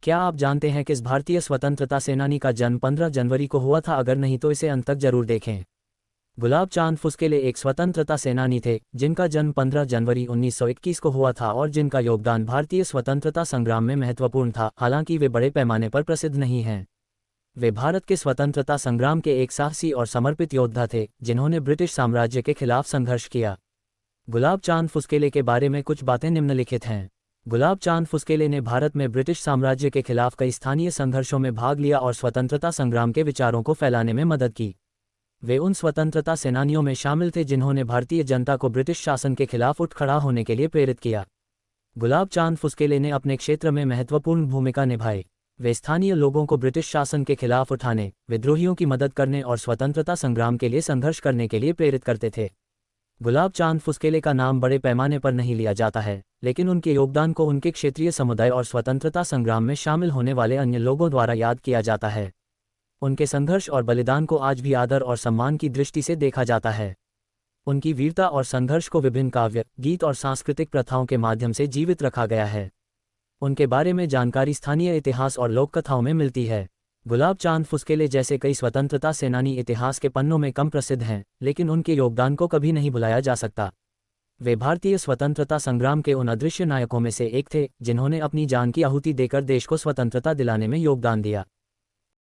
क्या आप जानते हैं कि इस भारतीय स्वतंत्रता सेनानी का जन्म 15 जनवरी को हुआ था? अगर नहीं तो इसे अंत तक जरूर देखें। गुलाब चांद फुसकेले एक स्वतंत्रता सेनानी थे जिनका जन्म 15 जनवरी 1921 को हुआ था और जिनका योगदान भारतीय स्वतंत्रता संग्राम में महत्वपूर्ण था। हालांकि वे बड़े पैमाने पर प्रसिद्ध नहीं हैं। वे भारत के स्वतंत्रता संग्राम के एक साहसी और समर्पित योद्धा थे जिन्होंने ब्रिटिश साम्राज्य के खिलाफ संघर्ष किया। गुलाब चांद फुसकेले के बारे में कुछ बातें निम्नलिखित हैं। गुलाब चांद फुसकेले ने भारत में ब्रिटिश साम्राज्य के खिलाफ कई स्थानीय संघर्षों में भाग लिया और स्वतंत्रता संग्राम के विचारों को फैलाने में मदद की। वे उन स्वतंत्रता सेनानियों में शामिल थे जिन्होंने भारतीय जनता को ब्रिटिश शासन के खिलाफ उठ खड़ा होने के लिए प्रेरित किया। गुलाब चांद फुसकेले ने अपने क्षेत्र में महत्वपूर्ण भूमिका निभाई। वे स्थानीय लोगों को ब्रिटिश शासन के खिलाफ उठाने, विद्रोहियों की मदद करने और स्वतंत्रता संग्राम के लिए संघर्ष करने के लिए प्रेरित करते थे। गुलाब चांद फुसकेले का नाम बड़े पैमाने पर नहीं लिया जाता है, लेकिन उनके योगदान को उनके क्षेत्रीय समुदाय और स्वतंत्रता संग्राम में शामिल होने वाले अन्य लोगों द्वारा याद किया जाता है। उनके संघर्ष और बलिदान को आज भी आदर और सम्मान की दृष्टि से देखा जाता है। उनकी वीरता और संघर्ष को विभिन्न काव्य, गीत और सांस्कृतिक प्रथाओं के माध्यम से जीवित रखा गया है। उनके बारे में जानकारी स्थानीय इतिहास और लोक कथाओं में मिलती है। गुलाब चांद फुसकेले जैसे कई स्वतंत्रता सेनानी इतिहास के पन्नों में कम प्रसिद्ध हैं, लेकिन उनके योगदान को कभी नहीं भुलाया जा सकता। वे भारतीय स्वतंत्रता संग्राम के उन अदृश्य नायकों में से एक थे जिन्होंने अपनी जान की आहुति देकर देश को स्वतंत्रता दिलाने में योगदान दिया।